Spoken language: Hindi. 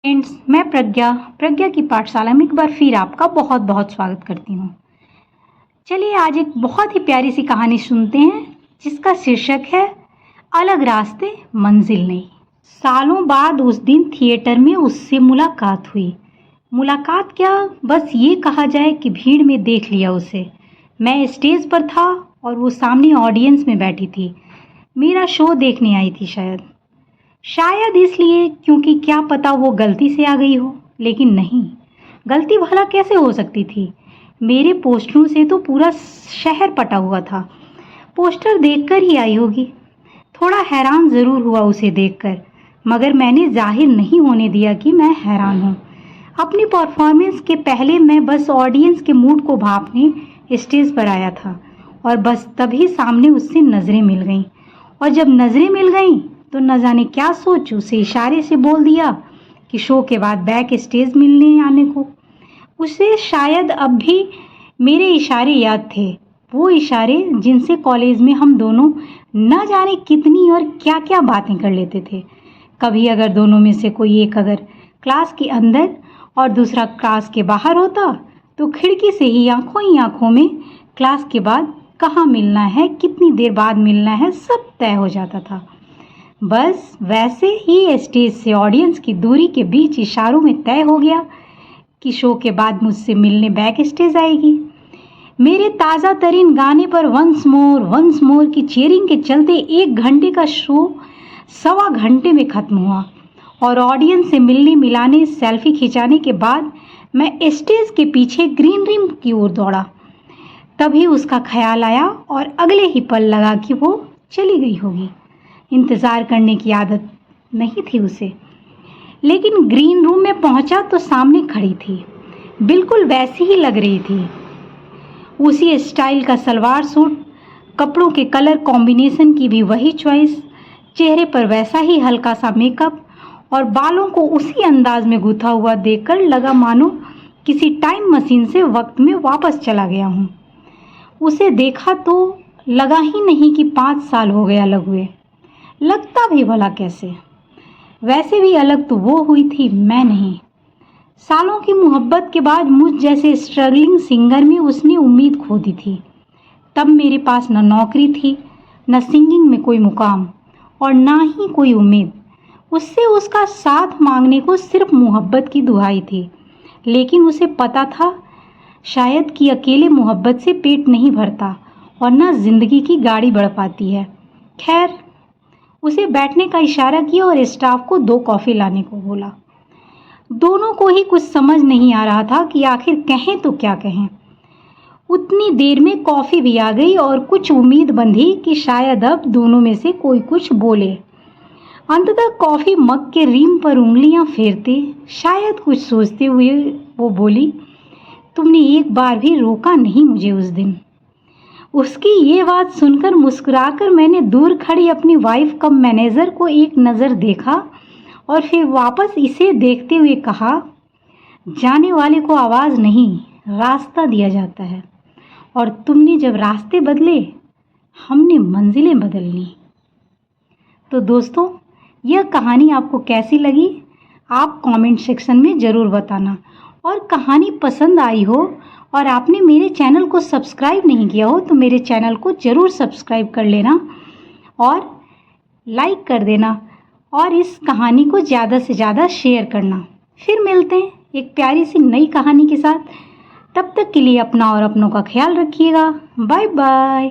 फ्रेंड्स, मैं प्रज्ञा की पाठशाला में एक बार फिर आपका बहुत बहुत स्वागत करती हूँ। चलिए आज एक बहुत ही प्यारी सी कहानी सुनते हैं जिसका शीर्षक है अलग रास्ते मंजिल नहीं। सालों बाद उस दिन थिएटर में उससे मुलाकात हुई। मुलाकात क्या, बस ये कहा जाए कि भीड़ में देख लिया उसे। मैं स्टेज पर था और वो सामने ऑडियंस में बैठी थी। मेरा शो देखने आई थी शायद इसलिए, क्योंकि क्या पता वो गलती से आ गई हो। लेकिन नहीं, गलती भला कैसे हो सकती थी। मेरे पोस्टरों से तो पूरा शहर पटा हुआ था। पोस्टर देखकर ही आई होगी। थोड़ा हैरान ज़रूर हुआ उसे देखकर, मगर मैंने जाहिर नहीं होने दिया कि मैं हैरान हूँ। अपनी परफॉर्मेंस के पहले मैं बस ऑडियंस के मूड को भांपने स्टेज पर आया था और बस तभी सामने उससे नज़रें मिल गईं। और जब नज़रें मिल गईं तो न जाने क्या सोच उसे इशारे से बोल दिया कि शो के बाद बैक स्टेज मिलने आने को। उसे शायद अब भी मेरे इशारे याद थे, वो इशारे जिनसे कॉलेज में हम दोनों न जाने कितनी और क्या क्या बातें कर लेते थे। कभी अगर दोनों में से कोई एक अगर क्लास के अंदर और दूसरा क्लास के बाहर होता तो खिड़की से ही आंखों में क्लास के बाद कहाँ मिलना है, कितनी देर बाद मिलना है, सब तय हो जाता था। बस वैसे ही स्टेज से ऑडियंस की दूरी के बीच इशारों में तय हो गया कि शो के बाद मुझसे मिलने बैक स्टेज आएगी। मेरे ताज़ा तरीन गाने पर वंस मोर की चीयरिंग के चलते 1 घंटे का शो 1.25 घंटे में ख़त्म हुआ और ऑडियंस से मिलने मिलाने सेल्फी खिंचाने के बाद मैं स्टेज के पीछे ग्रीन रूम की ओर दौड़ा। तभी उसका ख्याल आया और अगले ही पल लगा कि वो चली गई होगी। इंतज़ार करने की आदत नहीं थी उसे, लेकिन ग्रीन रूम में पहुंचा तो सामने खड़ी थी। बिल्कुल वैसी ही लग रही थी। उसी स्टाइल का सलवार सूट, कपड़ों के कलर कॉम्बिनेशन की भी वही चॉइस, चेहरे पर वैसा ही हल्का सा मेकअप और बालों को उसी अंदाज में गूंथा हुआ देखकर लगा मानो किसी टाइम मशीन से वक्त में वापस चला गया हूँ। उसे देखा तो लगा ही नहीं कि 5 साल हो गया अलग हुए। लगता भी भला कैसे। वैसे भी अलग तो वो हुई थी, मैं नहीं। सालों की मोहब्बत के बाद मुझ जैसे स्ट्रगलिंग सिंगर में उसने उम्मीद खो दी थी। तब मेरे पास न नौकरी थी, न सिंगिंग में कोई मुकाम और ना ही कोई उम्मीद। उससे उसका साथ मांगने को सिर्फ मोहब्बत की दुहाई थी। लेकिन उसे पता था शायद कि अकेले मोहब्बत से पेट नहीं भरता और न जिंदगी की गाड़ी बढ़ पाती है। खैर, उसे बैठने का इशारा किया और स्टाफ को 2 कॉफ़ी लाने को बोला। दोनों को ही कुछ समझ नहीं आ रहा था कि आखिर कहें तो क्या कहें। उतनी देर में कॉफ़ी भी आ गई और कुछ उम्मीद बंधी कि शायद अब दोनों में से कोई कुछ बोले। अंततः कॉफ़ी मग के रिम पर उंगलियां फेरते शायद कुछ सोचते हुए वो बोली, तुमने एक बार भी रोका नहीं मुझे उस दिन। उसकी ये बात सुनकर मुस्कुराकर मैंने दूर खड़ी अपनी वाइफ कम मैनेजर को एक नज़र देखा और फिर वापस इसे देखते हुए कहा, जाने वाले को आवाज़ नहीं रास्ता दिया जाता है और तुमने जब रास्ते बदले हमने मंजिलें बदल ली। तो दोस्तों, यह कहानी आपको कैसी लगी आप कमेंट सेक्शन में ज़रूर बताना। और कहानी पसंद आई हो और आपने मेरे चैनल को सब्सक्राइब नहीं किया हो तो मेरे चैनल को ज़रूर सब्सक्राइब कर लेना और लाइक कर देना और इस कहानी को ज़्यादा से ज़्यादा शेयर करना। फिर मिलते हैं एक प्यारी सी नई कहानी के साथ। तब तक के लिए अपना और अपनों का ख्याल रखिएगा। Bye bye.